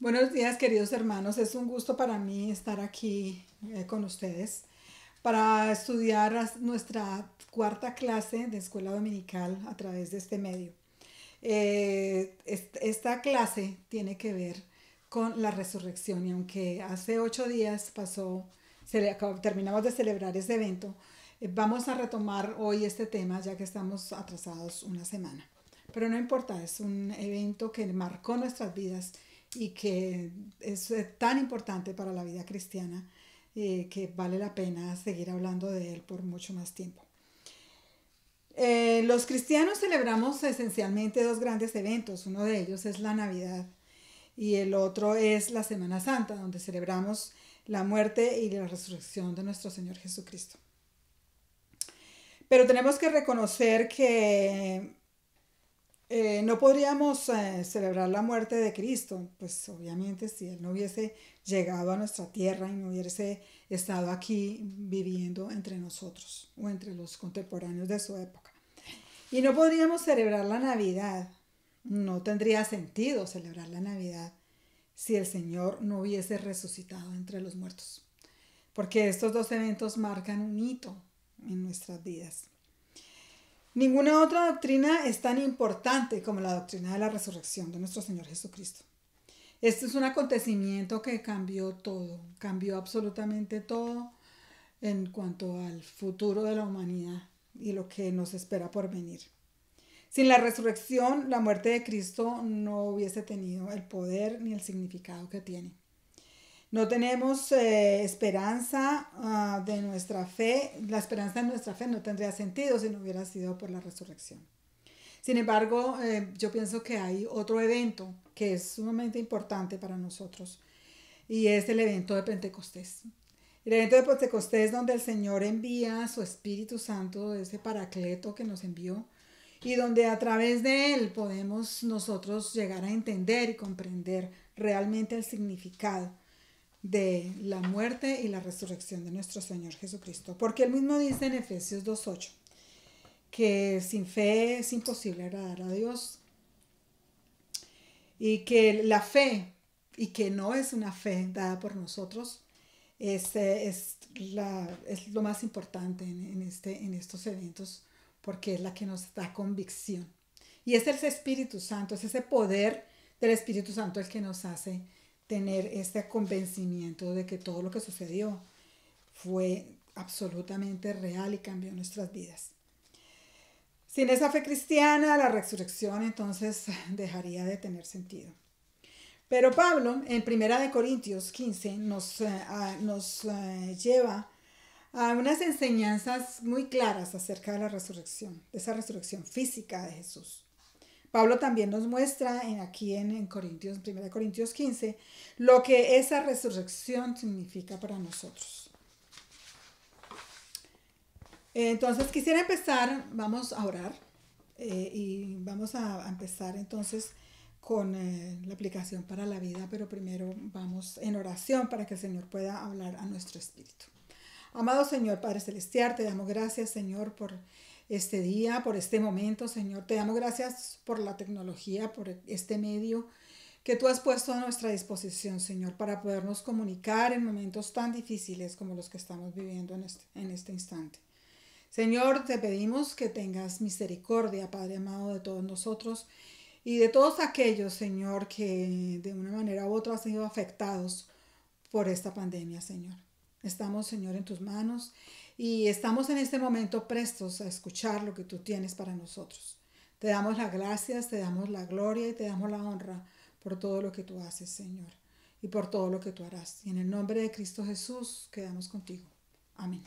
Buenos días, queridos hermanos. Es un gusto para mí estar aquí con ustedes para estudiar nuestra cuarta clase de escuela dominical a través de este medio. Esta clase tiene que ver con la resurrección y aunque hace 8 días terminamos de celebrar ese evento, vamos a retomar hoy este tema ya que estamos atrasados una semana. Pero no importa, es un evento que marcó nuestras vidas y que es tan importante para la vida cristiana que vale la pena seguir hablando de él por mucho más tiempo. Los cristianos celebramos esencialmente dos grandes eventos. Uno de ellos es la Navidad y el otro es la Semana Santa, donde celebramos la muerte y la resurrección de nuestro Señor Jesucristo. Pero tenemos que reconocer que no podríamos celebrar la muerte de Cristo, pues obviamente si Él no hubiese llegado a nuestra tierra y no hubiese estado aquí viviendo entre nosotros o entre los contemporáneos de su época. Y no podríamos celebrar la Navidad, no tendría sentido celebrar la Navidad si el Señor no hubiese resucitado entre los muertos, porque estos dos eventos marcan un hito en nuestras vidas. Ninguna otra doctrina es tan importante como la doctrina de la resurrección de nuestro Señor Jesucristo. Este es un acontecimiento que cambió todo, cambió absolutamente todo en cuanto al futuro de la humanidad y lo que nos espera por venir. Sin la resurrección, la muerte de Cristo no hubiese tenido el poder ni el significado que tiene. No tenemos esperanza de nuestra fe. La esperanza de nuestra fe no tendría sentido si no hubiera sido por la resurrección. Sin embargo, yo pienso que hay otro evento que es sumamente importante para nosotros y es el evento de Pentecostés. El evento de Pentecostés donde el Señor envía su Espíritu Santo, ese paracleto que nos envió, y donde a través de él podemos nosotros llegar a entender y comprender realmente el significado de la muerte y la resurrección de nuestro Señor Jesucristo. Porque él mismo dice en Efesios 2:8 que sin fe es imposible agradar a Dios y que la fe, y que no es una fe dada por nosotros, es lo más importante en estos eventos porque es la que nos da convicción. Y es ese Espíritu Santo, es ese poder del Espíritu Santo el que nos hace tener este convencimiento de que todo lo que sucedió fue absolutamente real y cambió nuestras vidas. Sin esa fe cristiana, la resurrección entonces dejaría de tener sentido. Pero Pablo, en Primera de Corintios 15, nos lleva a unas enseñanzas muy claras acerca de la resurrección, de esa resurrección física de Jesús. Pablo también nos muestra aquí en Corintios, 1 Corintios 15, lo que esa resurrección significa para nosotros. Entonces quisiera empezar, vamos a orar y vamos a empezar entonces con la aplicación para la vida, pero primero vamos en oración para que el Señor pueda hablar a nuestro espíritu. Amado Señor Padre Celestial, te damos gracias, Señor, por este día, por este momento, Señor. Te damos gracias por la tecnología, por este medio que tú has puesto a nuestra disposición, Señor, para podernos comunicar en momentos tan difíciles como los que estamos viviendo en este instante. Señor, te pedimos que tengas misericordia, Padre amado, de todos nosotros y de todos aquellos, Señor, que de una manera u otra han sido afectados por esta pandemia, Señor. Estamos, Señor, en tus manos y estamos en este momento prestos a escuchar lo que tú tienes para nosotros. Te damos las gracias, te damos la gloria y te damos la honra por todo lo que tú haces, Señor, y por todo lo que tú harás. Y en el nombre de Cristo Jesús quedamos contigo. Amén.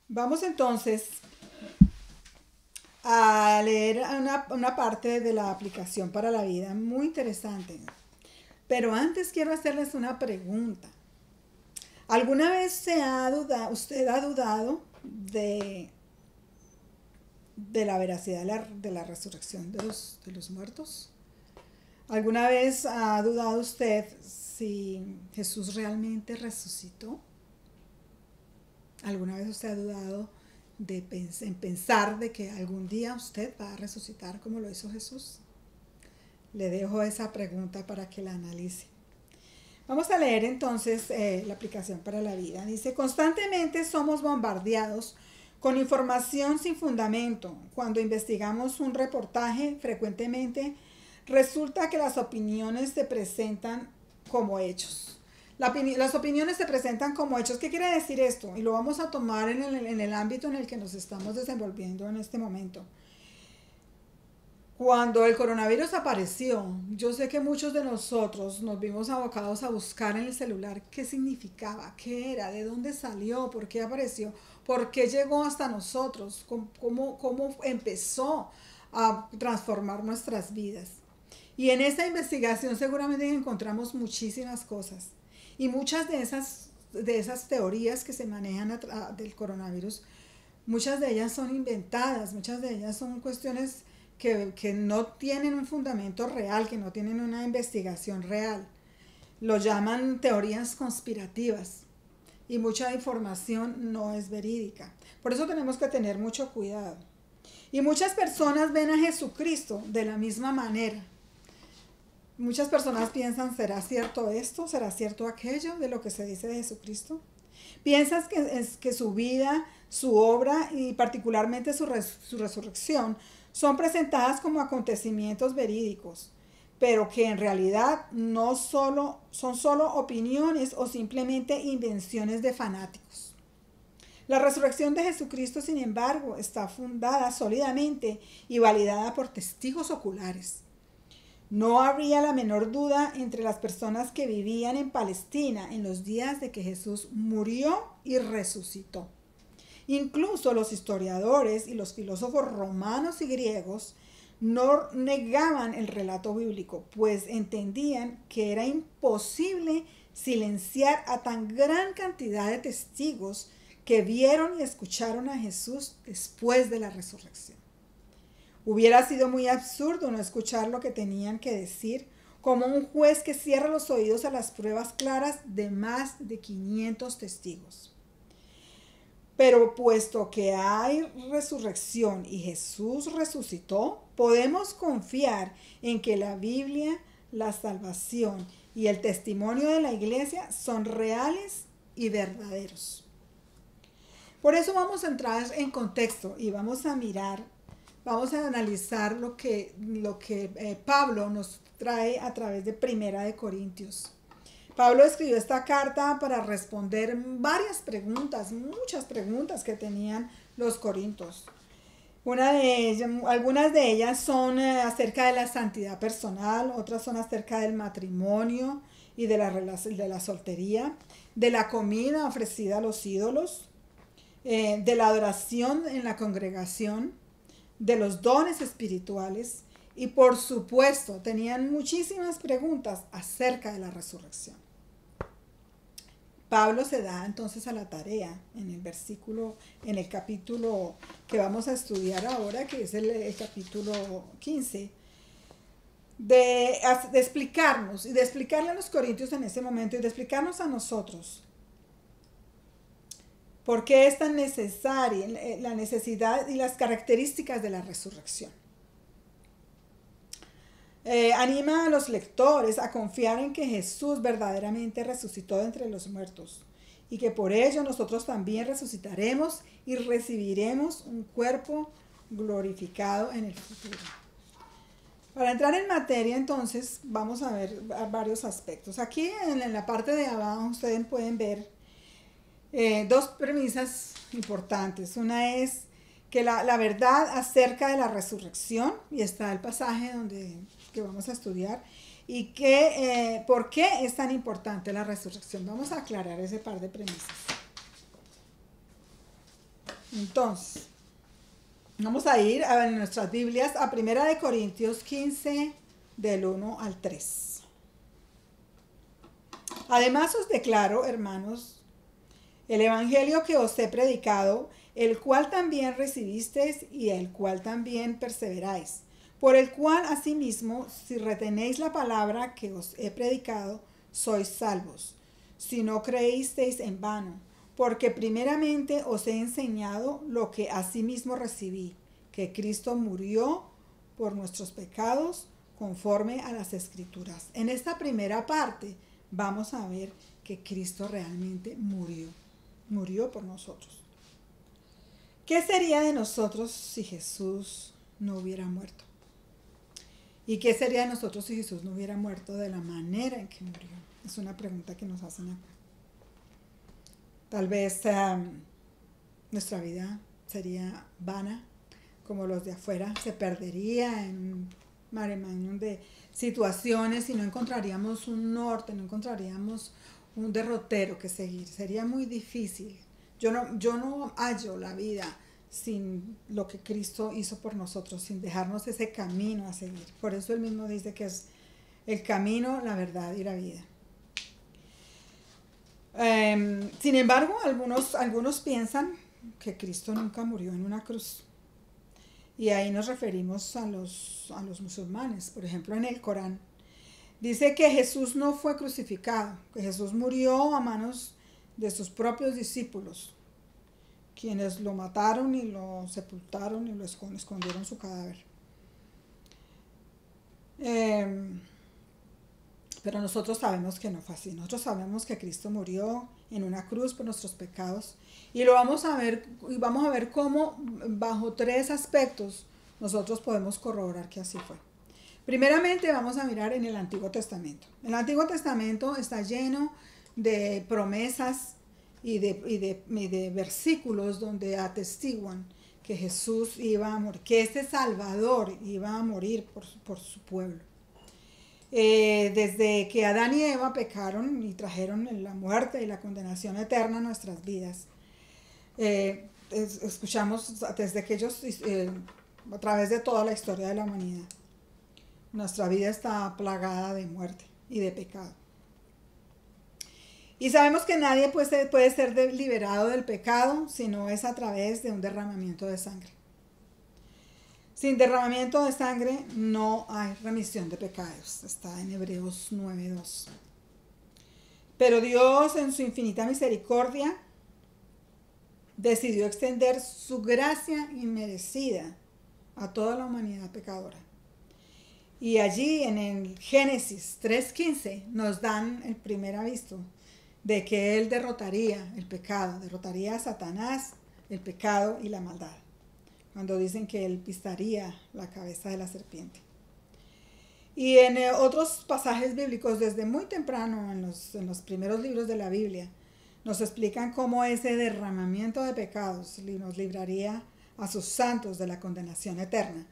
Vamos entonces a leer una parte de la aplicación para la vida muy interesante. Pero antes quiero hacerles una pregunta. ¿Alguna vez usted ha dudado de la veracidad de la resurrección de los muertos? ¿Alguna vez ha dudado usted si Jesús realmente resucitó? ¿Alguna vez usted ha dudado en pensar de que algún día usted va a resucitar como lo hizo Jesús? Le dejo esa pregunta para que la analice. Vamos a leer entonces la aplicación para la vida. Dice, constantemente somos bombardeados con información sin fundamento. Cuando investigamos un reportaje, frecuentemente resulta que las opiniones se presentan como hechos. Las opiniones se presentan como hechos. ¿Qué quiere decir esto? Y lo vamos a tomar en el ámbito en el que nos estamos desenvolviendo en este momento. Cuando el coronavirus apareció, yo sé que muchos de nosotros nos vimos abocados a buscar en el celular qué significaba, qué era, de dónde salió, por qué apareció, por qué llegó hasta nosotros, cómo empezó a transformar nuestras vidas. Y en esa investigación seguramente encontramos muchísimas cosas. Y muchas de esas teorías que se manejan del coronavirus, muchas de ellas son inventadas, muchas de ellas son cuestiones que no tienen un fundamento real, que no tienen una investigación real. Lo llaman teorías conspirativas y mucha información no es verídica. Por eso tenemos que tener mucho cuidado. Y muchas personas ven a Jesucristo de la misma manera. Muchas personas piensan, ¿será cierto esto? ¿Será cierto aquello de lo que se dice de Jesucristo? ¿Piensas que su vida, su obra y particularmente su resurrección son presentadas como acontecimientos verídicos, pero que en realidad no son solo opiniones o simplemente invenciones de fanáticos? La resurrección de Jesucristo, sin embargo, está fundada sólidamente y validada por testigos oculares. No habría la menor duda entre las personas que vivían en Palestina en los días de que Jesús murió y resucitó. Incluso los historiadores y los filósofos romanos y griegos no negaban el relato bíblico, pues entendían que era imposible silenciar a tan gran cantidad de testigos que vieron y escucharon a Jesús después de la resurrección. Hubiera sido muy absurdo no escuchar lo que tenían que decir, como un juez que cierra los oídos a las pruebas claras de más de 500 testigos. Pero puesto que hay resurrección y Jesús resucitó, podemos confiar en que la Biblia, la salvación y el testimonio de la iglesia son reales y verdaderos. Por eso vamos a entrar en contexto y vamos a analizar lo que Pablo nos trae a través de Primera de Corintios. Pablo escribió esta carta para responder varias preguntas, muchas preguntas que tenían los corintios. Algunas de ellas son acerca de la santidad personal, otras son acerca del matrimonio y de la soltería, de la comida ofrecida a los ídolos, de la adoración en la congregación, de los dones espirituales y por supuesto tenían muchísimas preguntas acerca de la resurrección. Pablo se da entonces a la tarea en el capítulo que vamos a estudiar ahora, que es el capítulo 15, de explicarnos y de explicarle a los corintios en ese momento y de explicarnos a nosotros por qué es tan necesaria la necesidad y las características de la resurrección. Anima a los lectores a confiar en que Jesús verdaderamente resucitó de entre los muertos y que por ello nosotros también resucitaremos y recibiremos un cuerpo glorificado en el futuro. Para entrar en materia, entonces, vamos a ver varios aspectos. Aquí en la parte de abajo ustedes pueden ver dos premisas importantes. Una es que la verdad acerca de la resurrección, y está el pasaje que vamos a estudiar, y por qué es tan importante la resurrección. Vamos a aclarar ese par de premisas. Entonces, vamos a ir en nuestras Biblias a 1 Corintios 15, del 1 al 3. Además os declaro, hermanos, el evangelio que os he predicado, el cual también recibisteis y el cual también perseveráis, por el cual asimismo, si retenéis la palabra que os he predicado, sois salvos, si no creísteis en vano, porque primeramente os he enseñado lo que asimismo recibí, que Cristo murió por nuestros pecados, conforme a las Escrituras. En esta primera parte vamos a ver que Cristo realmente murió por nosotros. ¿Qué sería de nosotros si Jesús no hubiera muerto? ¿Y qué sería de nosotros si Jesús no hubiera muerto de la manera en que murió? Es una pregunta que nos hacen acá. Tal vez nuestra vida sería vana, como los de afuera, se perdería en un mare magnum de situaciones y no encontraríamos un norte, no encontraríamos un derrotero que seguir. Sería muy difícil. Yo no hallo la vida sin lo que Cristo hizo por nosotros, sin dejarnos ese camino a seguir. Por eso él mismo dice que es el camino, la verdad y la vida. Sin embargo, algunos piensan que Cristo nunca murió en una cruz. Y ahí nos referimos a los musulmanes. Por ejemplo, en el Corán dice que Jesús no fue crucificado, que Jesús murió a manos de sus propios discípulos, quienes lo mataron y lo sepultaron y lo escondieron su cadáver. Pero nosotros sabemos que no fue así. Nosotros sabemos que Cristo murió en una cruz por nuestros pecados. Y vamos a ver cómo bajo 3 aspectos nosotros podemos corroborar que así fue. Primeramente vamos a mirar en el Antiguo Testamento. El Antiguo Testamento está lleno de promesas y de versículos donde atestiguan que Jesús iba a morir, que este Salvador iba a morir por su pueblo. Desde que Adán y Eva pecaron y trajeron la muerte y la condenación eterna a nuestras vidas, escuchamos desde que ellos, a través de toda la historia de la humanidad, nuestra vida está plagada de muerte y de pecado. Y sabemos que nadie puede ser liberado del pecado si no es a través de un derramamiento de sangre. Sin derramamiento de sangre no hay remisión de pecados. Está en Hebreos 9:2. Pero Dios, en su infinita misericordia, decidió extender su gracia inmerecida a toda la humanidad pecadora. Y allí en el Génesis 3:15 nos dan el primer aviso de que Él derrotaría el pecado, derrotaría a Satanás, el pecado y la maldad, cuando dicen que Él pisaría la cabeza de la serpiente. Y en otros pasajes bíblicos, desde muy temprano, en los primeros libros de la Biblia, nos explican cómo ese derramamiento de pecados nos libraría a sus santos de la condenación eterna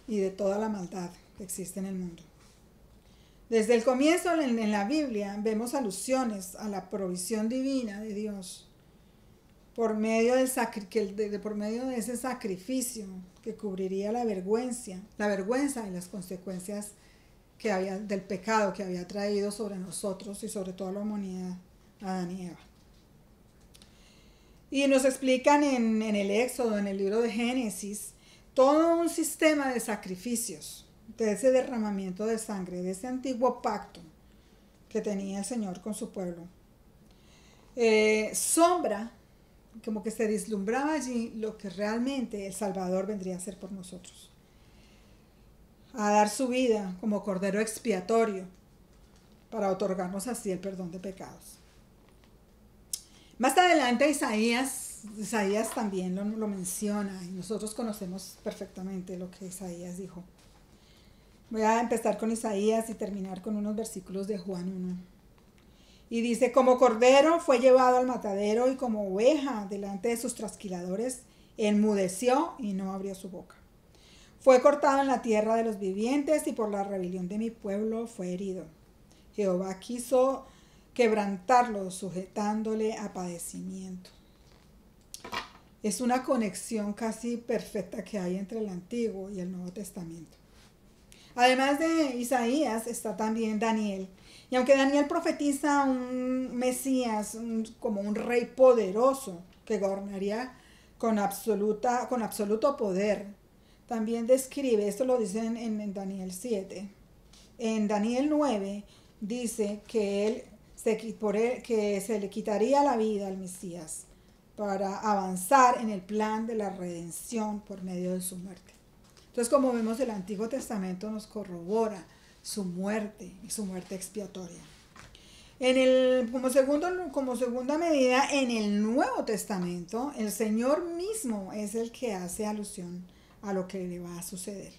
y de toda la maldad que existe en el mundo. Desde el comienzo en la Biblia vemos alusiones a la provisión divina de Dios por medio de ese sacrificio que cubriría la vergüenza y las consecuencias del pecado que había traído sobre nosotros y sobre toda la humanidad Adán y Eva. Y nos explican en el Éxodo, en el libro de Génesis, todo un sistema de sacrificios, de ese derramamiento de sangre, de ese antiguo pacto que tenía el Señor con su pueblo. Sombra, como que se vislumbraba allí lo que realmente el Salvador vendría a hacer por nosotros, a dar su vida como cordero expiatorio para otorgarnos así el perdón de pecados. Más adelante Isaías también lo menciona y nosotros conocemos perfectamente lo que Isaías dijo. Voy a empezar con Isaías y terminar con unos versículos de Juan 1. Y dice, como cordero fue llevado al matadero y como oveja delante de sus trasquiladores, enmudeció y no abrió su boca. Fue cortado en la tierra de los vivientes y por la rebelión de mi pueblo fue herido. Jehová quiso quebrantarlo, sujetándole a padecimiento. Es una conexión casi perfecta que hay entre el Antiguo y el Nuevo Testamento. Además de Isaías está también Daniel. Y aunque Daniel profetiza un Mesías, como un rey poderoso que gobernaría con absoluto poder, también describe, esto lo dice en Daniel 7. En Daniel 9 dice que se le quitaría la vida al Mesías para avanzar en el plan de la redención por medio de su muerte. Entonces, como vemos, el Antiguo Testamento nos corrobora su muerte y su muerte expiatoria. Como segunda medida, en el Nuevo Testamento, el Señor mismo es el que hace alusión a lo que le va a suceder.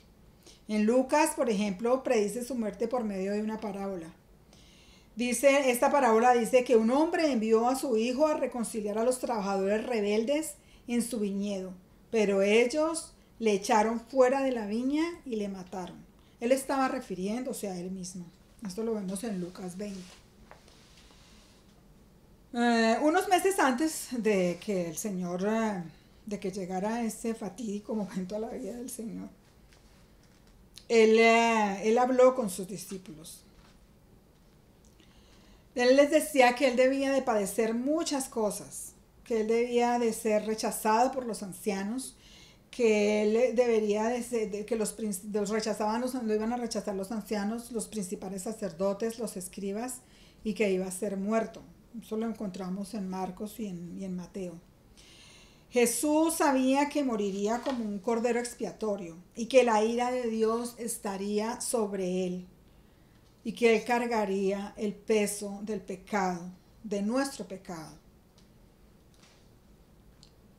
En Lucas, por ejemplo, predice su muerte por medio de una parábola. Esta parábola dice que un hombre envió a su hijo a reconciliar a los trabajadores rebeldes en su viñedo, pero ellos le echaron fuera de la viña y le mataron. Él estaba refiriéndose a él mismo. Esto lo vemos en Lucas 20. Unos meses antes de que el Señor, de que llegara este fatídico momento a la vida del Señor, él habló con sus discípulos. Él les decía que él debía de padecer muchas cosas, que él debía de ser rechazado por los ancianos, que él debería de ser, que los rechazaban, lo iban a rechazar los ancianos, los principales sacerdotes, los escribas, y que iba a ser muerto. Eso lo encontramos en Marcos y en Mateo. Jesús sabía que moriría como un cordero expiatorio y que la ira de Dios estaría sobre él y que él cargaría el peso del pecado, de nuestro pecado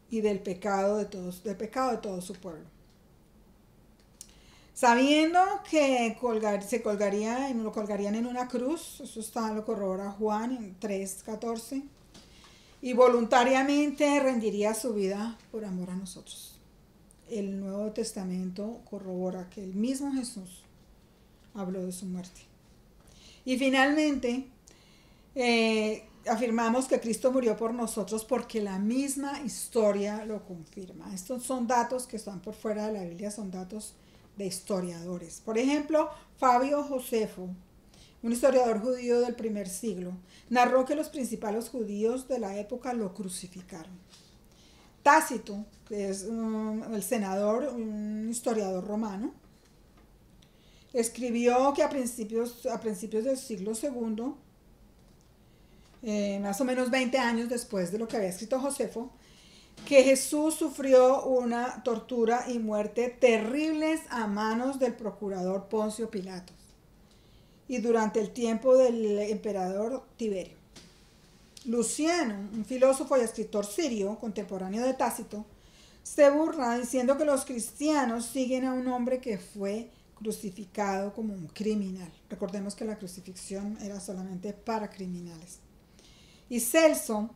y del pecado de todo su pueblo. Sabiendo que lo colgarían en una cruz, eso lo corrobora Juan en 3:14, y voluntariamente rendiría su vida por amor a nosotros. El Nuevo Testamento corrobora que el mismo Jesús habló de su muerte. Y finalmente, afirmamos que Cristo murió por nosotros porque la misma historia lo confirma. Estos son datos que están por fuera de la Biblia, son datos de historiadores. Por ejemplo, Fabio Josefo, un historiador judío del primer siglo, narró que los principales judíos de la época lo crucificaron. Tácito, que es el senador, un historiador romano, escribió que a principios del siglo II, más o menos 20 años después de lo que había escrito Josefo, que Jesús sufrió una tortura y muerte terribles a manos del procurador Poncio Pilato y durante el tiempo del emperador Tiberio. Luciano, un filósofo y escritor sirio contemporáneo de Tácito, se burla diciendo que los cristianos siguen a un hombre que fue crucificado como un criminal. Recordemos que la crucifixión era solamente para criminales. Y Celso,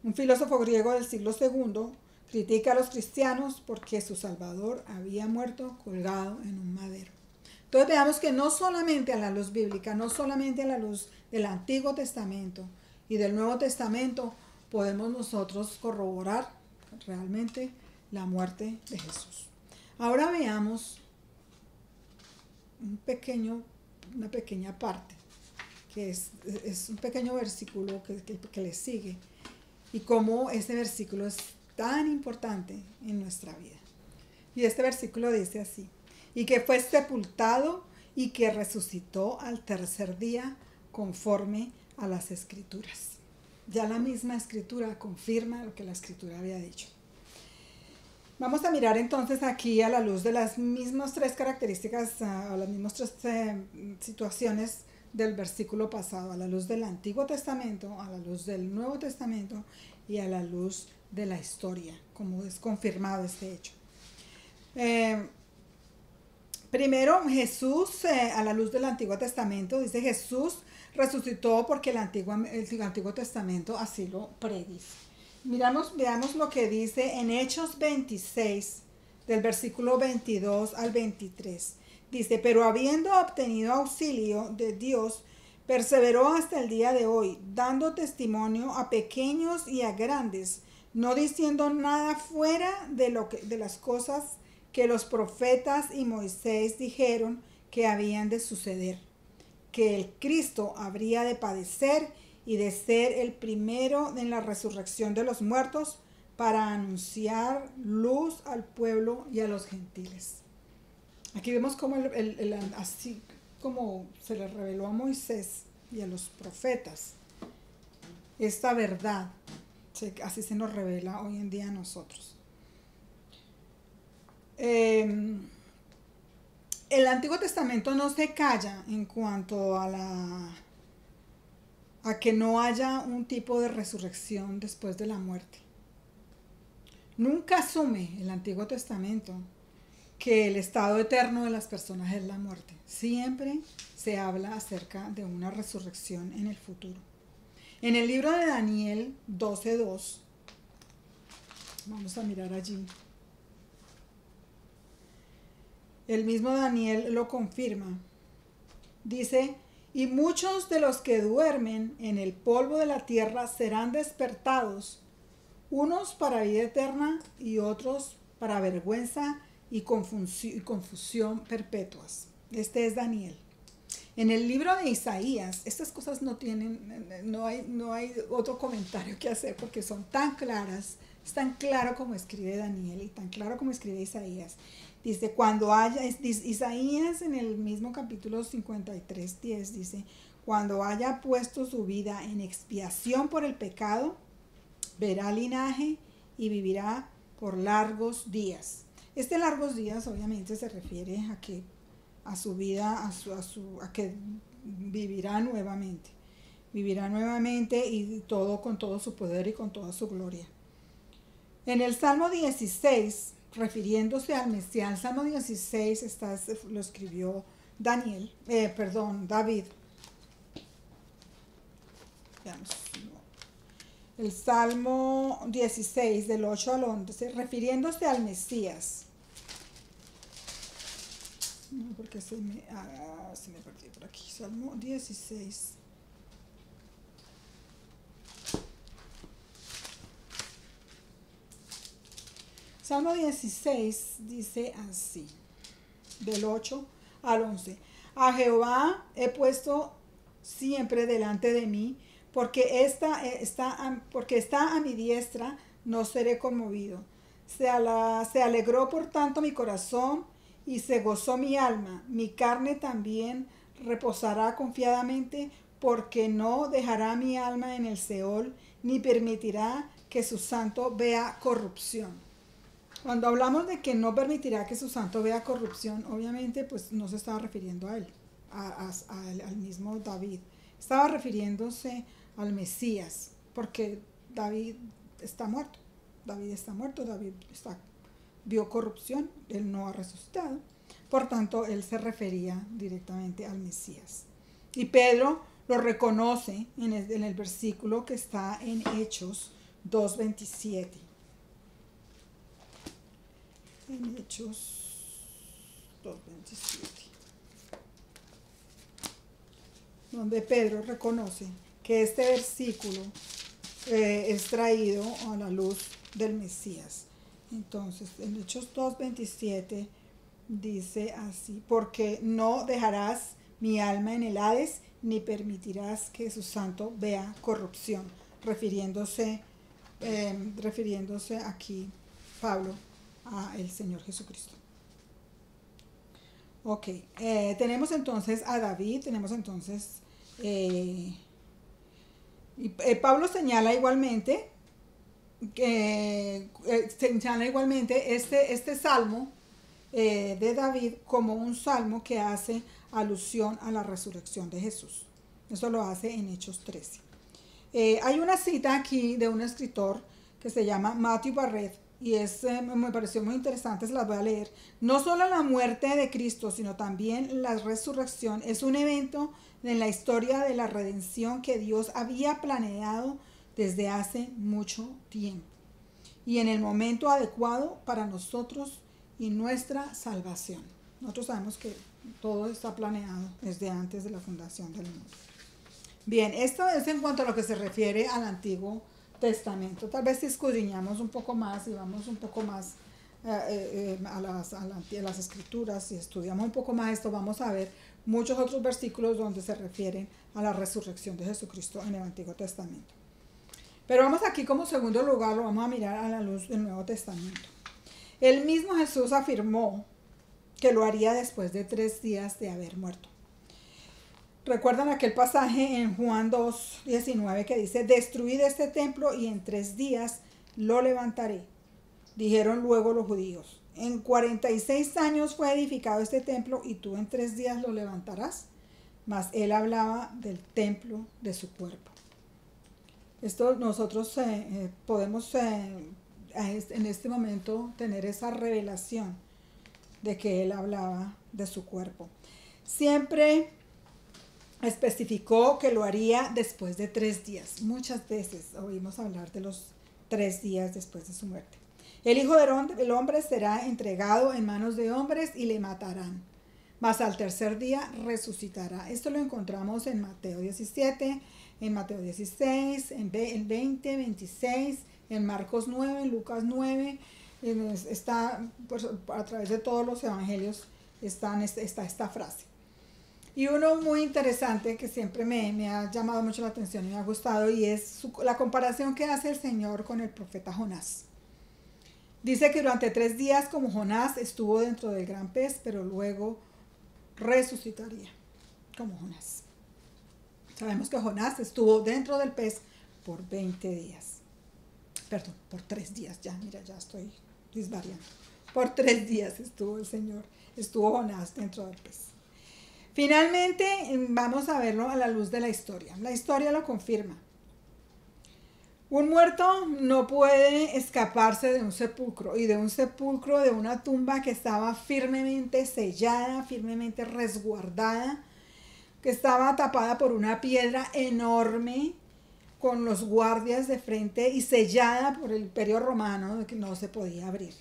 un filósofo griego del siglo II, critica a los cristianos porque su Salvador había muerto colgado en un madero. Entonces veamos que no solamente a la luz bíblica, no solamente a la luz del Antiguo Testamento y del Nuevo Testamento podemos nosotros corroborar realmente la muerte de Jesús. Ahora veamos una pequeña parte, que es un pequeño versículo que le sigue, y cómo este versículo es tan importante en nuestra vida. Y este versículo dice así: y que fue sepultado y que resucitó al tercer día conforme a las Escrituras. Ya la misma Escritura confirma lo que la Escritura había dicho. Vamos a mirar entonces aquí a la luz de las mismas tres características, a las mismas tres situaciones del versículo pasado, a la luz del Antiguo Testamento, a la luz del Nuevo Testamento y a la luz de la historia, como es confirmado este hecho. Primero, Jesús, a la luz del Antiguo Testamento, dice Jesús resucitó porque el Antiguo Testamento así lo predice. Veamos lo que dice en Hechos 26, del versículo 22 al 23. Dice: pero habiendo obtenido auxilio de Dios, perseveró hasta el día de hoy, dando testimonio a pequeños y a grandes, no diciendo nada fuera de las cosas que los profetas y Moisés dijeron que habían de suceder, que el Cristo habría de padecer y de ser el primero en la resurrección de los muertos, para anunciar luz al pueblo y a los gentiles. Aquí vemos cómo así como se le reveló a Moisés y a los profetas esta verdad, así se nos revela hoy en día a nosotros. el Antiguo Testamento no se calla en cuanto a que no haya un tipo de resurrección después de la muerte. Nunca asume el Antiguo Testamento que el estado eterno de las personas es la muerte. Siempre se habla acerca de una resurrección en el futuro. En el libro de Daniel 12:2, vamos a mirar allí. El mismo Daniel lo confirma. Dice, y muchos de los que duermen en el polvo de la tierra serán despertados, unos para vida eterna y otros para vergüenza y confusión perpetuas. Este es Daniel. En el libro de Isaías, estas cosas no hay otro comentario que hacer porque son tan claras, es tan claro como escribe Daniel y tan claro como escribe Isaías. Dice, Isaías en el mismo capítulo 53:10 dice, cuando haya puesto su vida en expiación por el pecado, verá linaje y vivirá por largos días. Este largos días obviamente se refiere a su vida, a que vivirá nuevamente y todo con todo su poder y con toda su gloria. En el Salmo 16, refiriéndose al Mesías, el Salmo 16 lo escribió David. Veamos. El Salmo 16 del 8 al 11, refiriéndose al Mesías. No, porque se me perdió por aquí. Salmo 16. Salmo 16 dice así, del 8 al 11. A Jehová he puesto siempre delante de mí, porque está a mi diestra, no seré conmovido. Se alegró por tanto mi corazón y se gozó mi alma. Mi carne también reposará confiadamente, porque no dejará mi alma en el Seol, ni permitirá que su santo vea corrupción. Cuando hablamos de que no permitirá que su santo vea corrupción, obviamente pues no se estaba refiriendo a él, al mismo David. Estaba refiriéndose al Mesías, porque David está muerto. David vio corrupción, él no ha resucitado. Por tanto, él se refería directamente al Mesías. Y Pedro lo reconoce en el versículo que está en Hechos 2:27. En Hechos 2:27. Donde Pedro reconoce que este versículo es traído a la luz del Mesías. Entonces, en Hechos 2:27 dice así, porque no dejarás mi alma en el Hades, ni permitirás que su santo vea corrupción, refiriéndose aquí Pablo a el Señor Jesucristo. Ok, tenemos entonces a David, tenemos entonces Pablo señala igualmente este salmo de David como un salmo que hace alusión a la resurrección de Jesús. Eso lo hace en Hechos 13. Hay una cita aquí de un escritor que se llama Matthew Barrett y me pareció muy interesante, se las voy a leer. No solo la muerte de Cristo, sino también la resurrección es un evento en la historia de la redención que Dios había planeado desde hace mucho tiempo y en el momento adecuado para nosotros y nuestra salvación. Nosotros sabemos que todo está planeado desde antes de la fundación del mundo. Bien, esto es en cuanto a lo que se refiere al Antiguo Testamento. Tal vez si escudriñamos un poco más y vamos un poco más a las escrituras y estudiamos un poco más esto, vamos a ver muchos otros versículos donde se refieren a la resurrección de Jesucristo en el Antiguo Testamento. Pero vamos aquí como segundo lugar, lo vamos a mirar a la luz del Nuevo Testamento. El mismo Jesús afirmó que lo haría después de 3 días de haber muerto. ¿Recuerdan aquel pasaje en Juan 2:19 que dice, destruid este templo y en 3 días lo levantaré? Dijeron luego los judíos, en 46 años fue edificado este templo y tú en 3 días lo levantarás. Mas él hablaba del templo de su cuerpo. Esto nosotros podemos en este momento tener esa revelación de que él hablaba de su cuerpo. Siempre especificó que lo haría después de 3 días. Muchas veces oímos hablar de los 3 días después de su muerte. El Hijo del Hombre será entregado en manos de hombres y le matarán. Mas al tercer día resucitará. Esto lo encontramos en Mateo 17, en Mateo 16, en 20, 26, en Marcos 9, en Lucas 9. Está, pues, a través de todos los evangelios está esta frase. Y uno muy interesante que siempre me ha llamado mucho la atención y me ha gustado, y es la comparación que hace el Señor con el profeta Jonás. Dice que durante 3 días como Jonás estuvo dentro del gran pez, pero luego resucitaría como Jonás. Sabemos que Jonás estuvo dentro del pez por 20 días. Perdón, por 3 días. Ya estoy disvariando. Por 3 días estuvo Jonás dentro del pez. Finalmente, vamos a verlo a la luz de la historia. La historia lo confirma. Un muerto no puede escaparse de un sepulcro, y de un sepulcro, de una tumba que estaba firmemente sellada, firmemente resguardada, que estaba tapada por una piedra enorme, con los guardias de frente y sellada por el Imperio Romano, que no se podía abrir.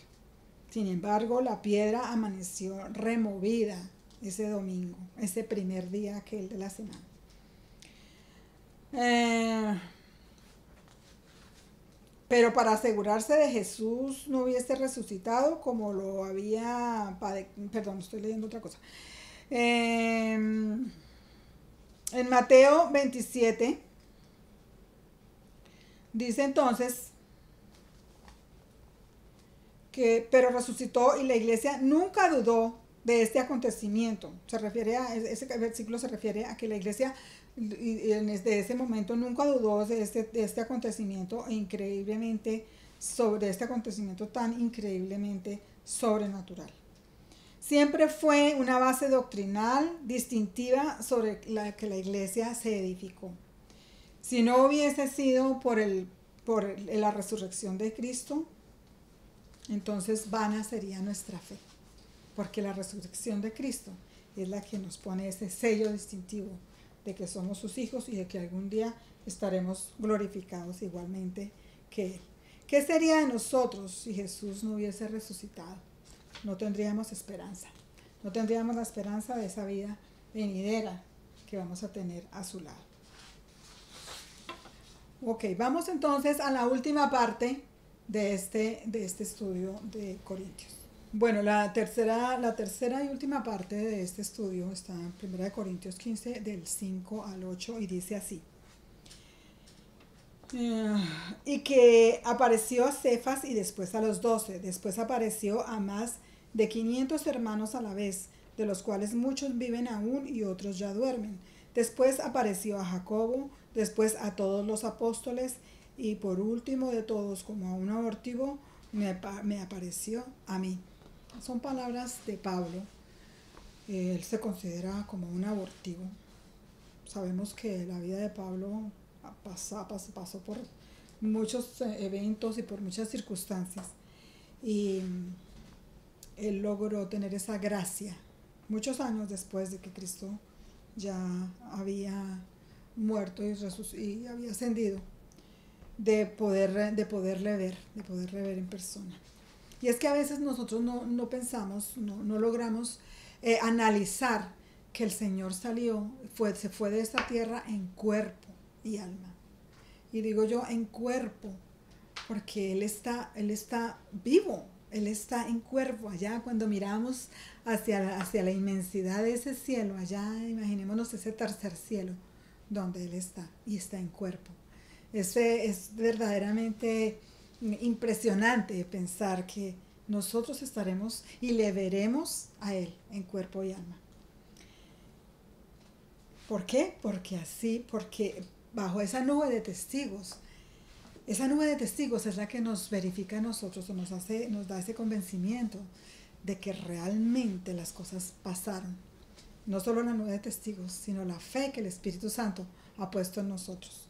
Sin embargo, la piedra amaneció removida ese domingo, ese primer día aquel de la semana. Pero para asegurarse de Jesús no hubiese resucitado como lo había... Perdón, estoy leyendo otra cosa. En Mateo 27 dice entonces que, pero resucitó y la iglesia nunca dudó de este acontecimiento. Ese versículo se refiere a que la iglesia desde ese momento nunca dudó de este acontecimiento sobre este acontecimiento tan increíblemente sobrenatural. Siempre fue una base doctrinal distintiva sobre la que la iglesia se edificó. Si no hubiese sido por la resurrección de Cristo, entonces vana sería nuestra fe, porque la resurrección de Cristo es la que nos pone ese sello distintivo de que somos sus hijos y de que algún día estaremos glorificados igualmente que Él. ¿Qué sería de nosotros si Jesús no hubiese resucitado? No tendríamos esperanza. No tendríamos la esperanza de esa vida venidera que vamos a tener a su lado. Ok, vamos entonces a la última parte de este estudio de Corintios. Bueno, la tercera y última parte de este estudio está en 1 Corintios 15, del 5 al 8, y dice así. Y que apareció a Cefas y después a los 12, después apareció a más de 500 hermanos a la vez, de los cuales muchos viven aún y otros ya duermen. Después apareció a Jacobo, después a todos los apóstoles, y por último de todos, como a un abortivo, me apareció a mí. Son palabras de Pablo. Él se considera como un abortivo. Sabemos que la vida de Pablo pasó por muchos eventos y por muchas circunstancias. Y él logró tener esa gracia muchos años después de que Cristo ya había muerto y había ascendido, de poderle ver en persona. Y es que a veces nosotros no pensamos, no logramos analizar que el Señor se fue de esta tierra en cuerpo y alma. Y digo yo en cuerpo, porque Él está vivo, Él está en cuerpo. Allá cuando miramos hacia la inmensidad de ese cielo, allá imaginémonos ese tercer cielo donde Él está, y está en cuerpo. Es verdaderamente impresionante pensar que nosotros estaremos y le veremos a Él en cuerpo y alma. ¿Por qué? Porque bajo esa nube de testigos Esa nube de testigos es la que nos verifica a nosotros o nos da ese convencimiento de que realmente las cosas pasaron. No solo la nube de testigos, sino la fe que el Espíritu Santo ha puesto en nosotros.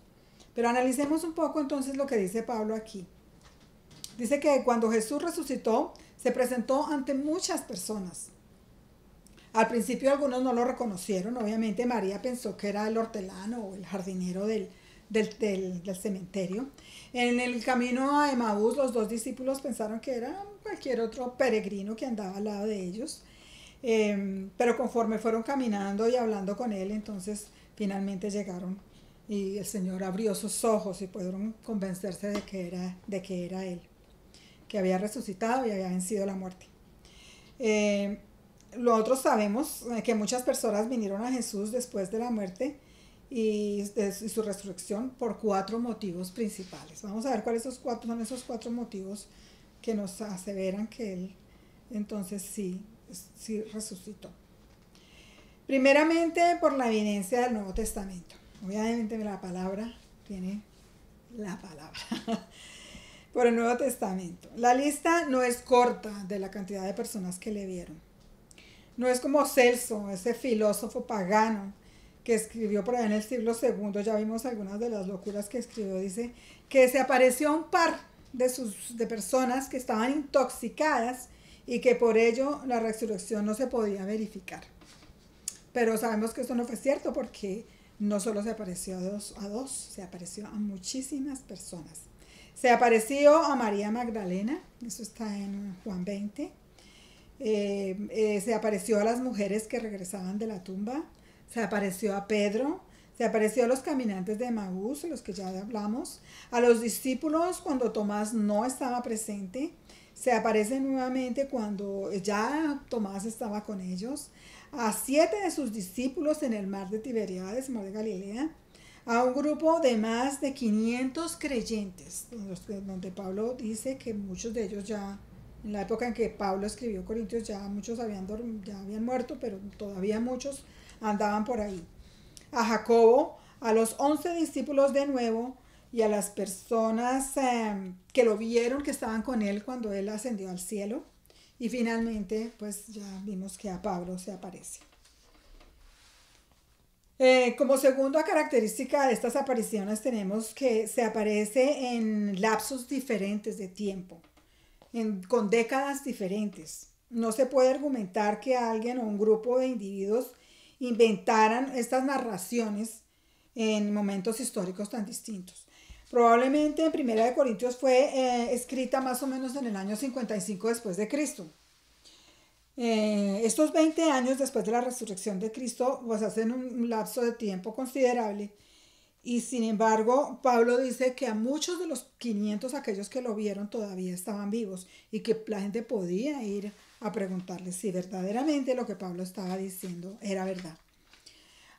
Pero analicemos un poco entonces lo que dice Pablo aquí. Dice que cuando Jesús resucitó, se presentó ante muchas personas. Al principio algunos no lo reconocieron, obviamente María pensó que era el hortelano o el jardinero del cementerio. En el camino a Emaús, los dos discípulos pensaron que era cualquier otro peregrino que andaba al lado de ellos. Pero conforme fueron caminando y hablando con él, entonces finalmente llegaron y el Señor abrió sus ojos y pudieron convencerse de que era Él, que había resucitado y había vencido la muerte. Nosotros sabemos que muchas personas vinieron a Jesús después de la muerte y su resurrección por 4 motivos principales. Vamos a ver cuáles son esos 4 motivos que nos aseveran que Él entonces sí resucitó. Primeramente por la evidencia del Nuevo Testamento. Obviamente la palabra tiene la palabra. Por el Nuevo Testamento. La lista no es corta de la cantidad de personas que le vieron. No es como Celso, ese filósofo pagano que escribió por ahí en el siglo II, ya vimos algunas de las locuras que escribió, dice que se apareció a un par de personas que estaban intoxicadas y que por ello la resurrección no se podía verificar. Pero sabemos que eso no fue cierto porque no solo se apareció a dos, se apareció a muchísimas personas. Se apareció a María Magdalena, eso está en Juan 20. Se apareció a las mujeres que regresaban de la tumba. Se apareció a Pedro. Se apareció a los caminantes de Emaús, los que ya hablamos. A los discípulos cuando Tomás no estaba presente. Se aparece nuevamente cuando ya Tomás estaba con ellos. A 7 de sus discípulos en el mar de Tiberíades, mar de Galilea. A un grupo de más de 500 creyentes, donde Pablo dice que muchos de ellos ya, en la época en que Pablo escribió Corintios, ya muchos ya habían muerto, pero todavía muchos andaban por ahí. A Jacobo, a los 11 discípulos de nuevo y a las personas que lo vieron, que estaban con él cuando él ascendió al cielo. Y finalmente, pues ya vimos que a Pablo se aparece. Como segunda característica de estas apariciones tenemos que se aparece en lapsos diferentes de tiempo, con décadas diferentes. No se puede argumentar que alguien o un grupo de individuos inventaran estas narraciones en momentos históricos tan distintos. Probablemente en Primera de Corintios fue escrita más o menos en el año 55 después de Cristo. Estos 20 años después de la resurrección de Cristo pues hacen un lapso de tiempo considerable y sin embargo Pablo dice que a muchos de los 500 aquellos que lo vieron todavía estaban vivos y que la gente podía ir a preguntarles si verdaderamente lo que Pablo estaba diciendo era verdad.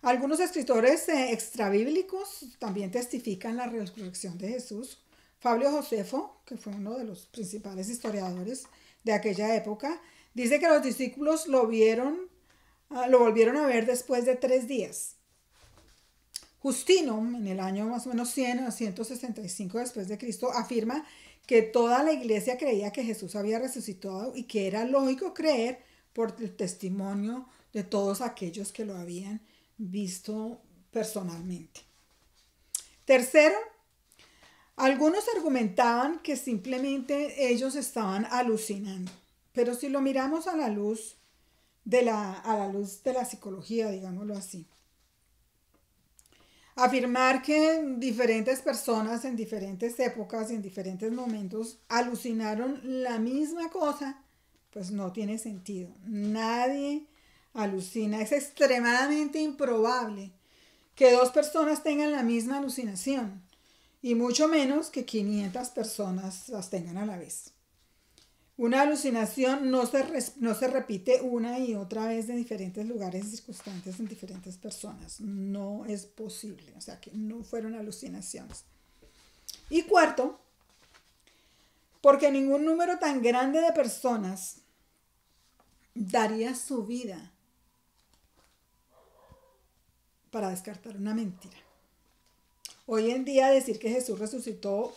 Algunos escritores extrabíblicos también testifican la resurrección de Jesús. Fabio Josefo, que fue uno de los principales historiadores de aquella época, dice que los discípulos lo volvieron a ver después de 3 días. Justino, en el año más o menos 100 a 165 después de Cristo, afirma que toda la iglesia creía que Jesús había resucitado y que era lógico creer por el testimonio de todos aquellos que lo habían visto personalmente. Tercero, algunos argumentaban que simplemente ellos estaban alucinando. Pero si lo miramos a la luz de la psicología, digámoslo así, afirmar que diferentes personas en diferentes épocas y en diferentes momentos alucinaron la misma cosa, pues no tiene sentido. Nadie alucina. Es extremadamente improbable que 2 personas tengan la misma alucinación y mucho menos que 500 personas las tengan a la vez. Una alucinación no se repite una y otra vez en diferentes lugares y circunstancias en diferentes personas. No es posible. O sea que no fueron alucinaciones. Y cuarto, porque ningún número tan grande de personas daría su vida para descartar una mentira. Hoy en día decir que Jesús resucitó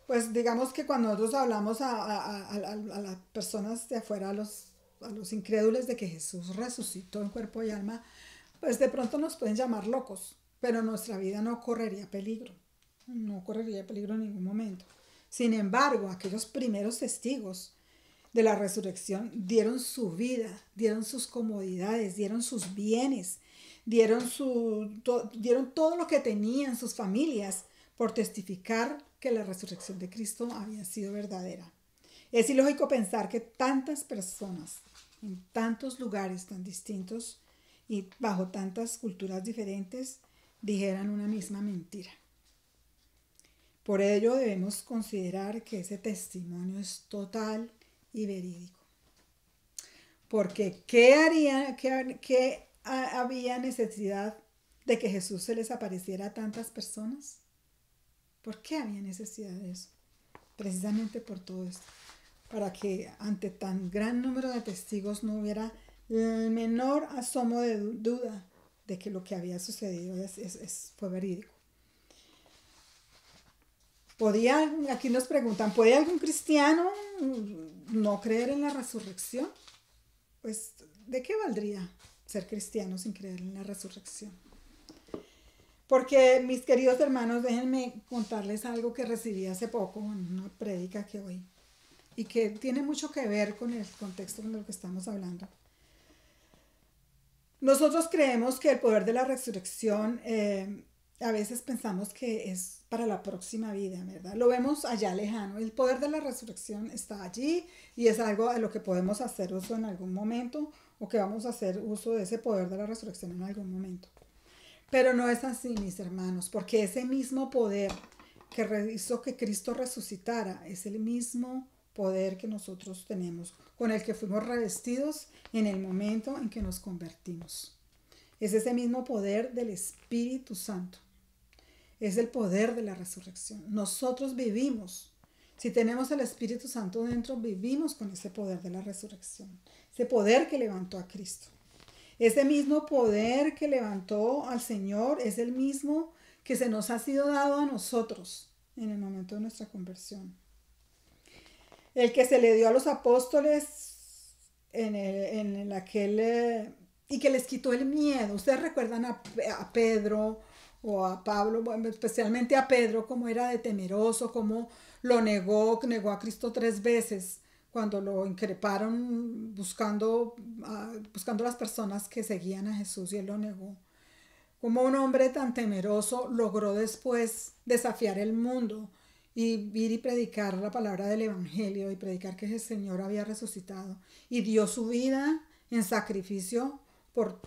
Pues digamos que cuando nosotros hablamos a las personas de afuera, a los incrédulos de que Jesús resucitó en cuerpo y alma, pues de pronto nos pueden llamar locos, pero nuestra vida no correría peligro, no correría peligro en ningún momento. Sin embargo, aquellos primeros testigos de la resurrección dieron su vida, dieron sus comodidades, dieron sus bienes, dieron todo lo que tenían sus familias por testificar que la resurrección de Cristo había sido verdadera. Es ilógico pensar que tantas personas en tantos lugares tan distintos y bajo tantas culturas diferentes dijeran una misma mentira. Por ello debemos considerar que ese testimonio es total y verídico. Porque ¿qué había necesidad de que Jesús se les apareciera a tantas personas? ¿Por qué había necesidad de eso? Precisamente por todo esto. Para que ante tan gran número de testigos no hubiera el menor asomo de duda de que lo que había sucedido fue verídico. Aquí nos preguntan, ¿puede algún cristiano no creer en la resurrección? Pues, ¿de qué valdría ser cristiano sin creer en la resurrección? Porque, mis queridos hermanos, déjenme contarles algo que recibí hace poco en una prédica que oí y que tiene mucho que ver con el contexto de lo que estamos hablando. Nosotros creemos que el poder de la resurrección a veces pensamos que es para la próxima vida, ¿verdad? Lo vemos allá lejano. El poder de la resurrección está allí y es algo a lo que podemos hacer uso en algún momento o que vamos a hacer uso de ese poder de la resurrección en algún momento. Pero no es así, mis hermanos, porque ese mismo poder que hizo que Cristo resucitara es el mismo poder que nosotros tenemos, con el que fuimos revestidos en el momento en que nos convertimos. Es ese mismo poder del Espíritu Santo. Es el poder de la resurrección. Nosotros vivimos, si tenemos el Espíritu Santo dentro, vivimos con ese poder de la resurrección. Ese poder que levantó a Cristo. Ese mismo poder que levantó al Señor es el mismo que se nos ha sido dado a nosotros en el momento de nuestra conversión. El que se le dio a los apóstoles y que les quitó el miedo. Ustedes recuerdan a Pedro o a Pablo, bueno, especialmente a Pedro, cómo era de temeroso, cómo lo negó a Cristo 3 veces cuando lo increparon buscando a las personas que seguían a Jesús y él lo negó. Como un hombre tan temeroso logró después desafiar el mundo y ir y predicar la palabra del Evangelio y predicar que el Señor había resucitado y dio su vida en sacrificio por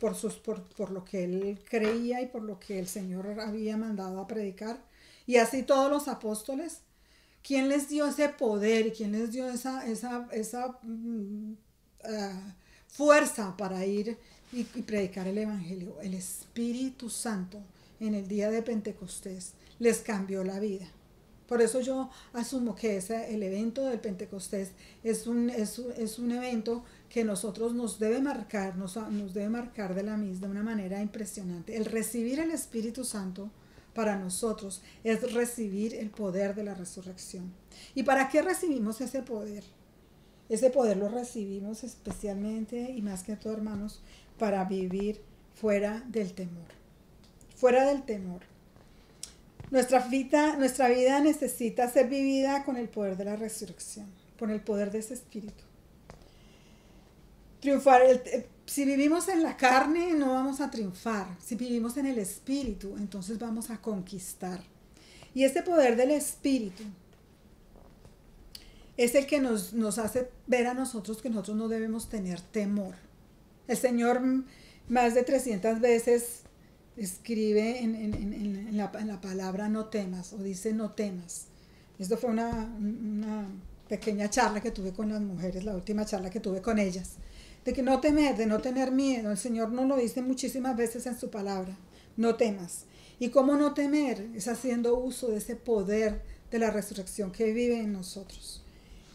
lo que él creía y por lo que el Señor había mandado a predicar. Y así todos los apóstoles, ¿quién les dio ese poder y quién les dio esa fuerza para ir y predicar el Evangelio? El Espíritu Santo en el día de Pentecostés les cambió la vida. Por eso yo asumo que el evento del Pentecostés es un evento que nosotros nos debe marcar de una manera impresionante. El recibir el Espíritu Santo para nosotros es recibir el poder de la resurrección. ¿Y para qué recibimos ese poder? Ese poder lo recibimos especialmente y más que todo, hermanos, para vivir fuera del temor. Fuera del temor. Nuestra vida necesita ser vivida con el poder de la resurrección, con el poder de ese espíritu. Triunfar, si vivimos en la carne no vamos a triunfar, si vivimos en el espíritu entonces vamos a conquistar. Y este poder del espíritu es el que nos hace ver a nosotros que nosotros no debemos tener temor. El Señor más de 300 veces escribe en la palabra no temas, o dice no temas. Esto fue una pequeña charla que tuve con las mujeres, la última charla que tuve con ellas, de que no temer, de no tener miedo. El Señor nos lo dice muchísimas veces en su palabra, no temas. ¿Y cómo no temer? Es haciendo uso de ese poder de la resurrección que vive en nosotros.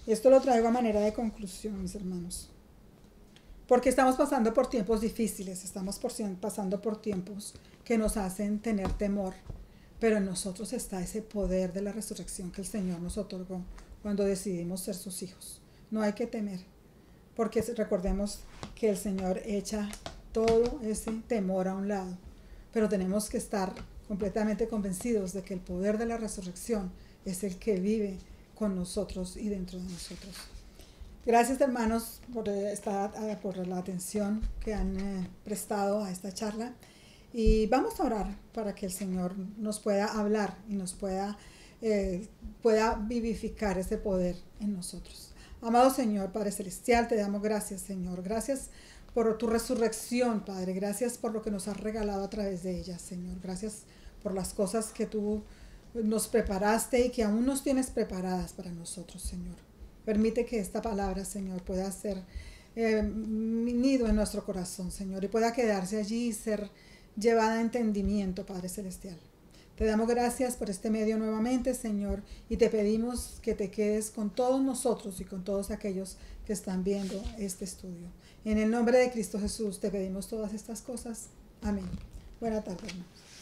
Esto lo traigo a manera de conclusión, mis hermanos. Porque estamos pasando por tiempos difíciles, estamos pasando por tiempos que nos hacen tener temor. pero en nosotros está ese poder de la resurrección que el Señor nos otorgó cuando decidimos ser sus hijos. No hay que temer, porque recordemos que el Señor echa todo ese temor a un lado, pero tenemos que estar completamente convencidos de que el poder de la resurrección es el que vive con nosotros y dentro de nosotros. Gracias, hermanos, por la atención que han prestado a esta charla, y vamos a orar para que el Señor nos pueda hablar y nos pueda vivificar ese poder en nosotros. Amado Señor, Padre Celestial, te damos gracias, Señor. Gracias por tu resurrección, Padre. Gracias por lo que nos has regalado a través de ella, Señor. Gracias por las cosas que tú nos preparaste y que aún nos tienes preparadas para nosotros, Señor. Permite que esta palabra, Señor, pueda ser nido en nuestro corazón, Señor, y pueda quedarse allí y ser llevada a entendimiento, Padre Celestial. Te damos gracias por este medio nuevamente, Señor, y te pedimos que te quedes con todos nosotros y con todos aquellos que están viendo este estudio. En el nombre de Cristo Jesús te pedimos todas estas cosas. Amén. Buena tarde, hermanos.